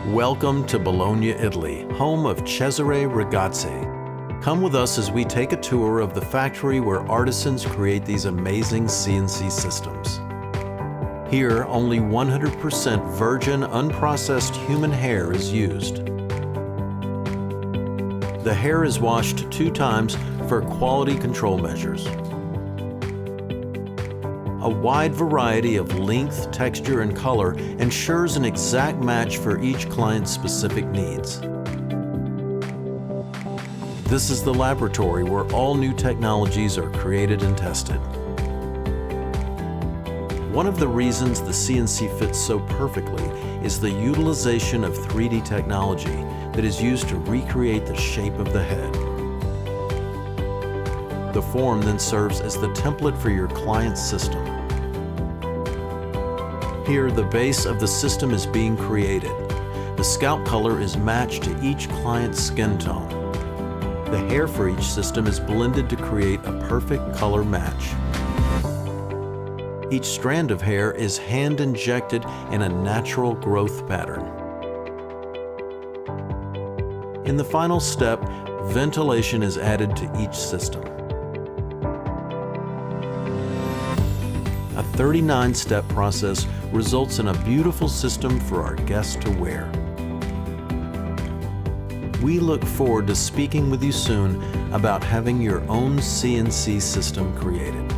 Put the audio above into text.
Welcome to Bologna, Italy, home of Cesare Ragazzi. Come with us as we take a tour of the factory where artisans create these amazing CNC systems. Here, only 100% virgin, unprocessed human hair is used. The hair is washed 2 times for quality control measures. A wide variety of length, texture, and color ensures an exact match for each client's specific needs. This is the laboratory where all new technologies are created and tested. One of the reasons the CNC fits so perfectly is the utilization of 3D technology that is used to recreate the shape of the head. The form then serves as the template for your client's system. Here, the base of the system is being created. The scalp color is matched to each client's skin tone. The hair for each system is blended to create a perfect color match. Each strand of hair is hand-injected in a natural growth pattern. In the final step, ventilation is added to each system. A 39-step process results in a beautiful system for our guests to wear. We look forward to speaking with you soon about having your own CNC system created.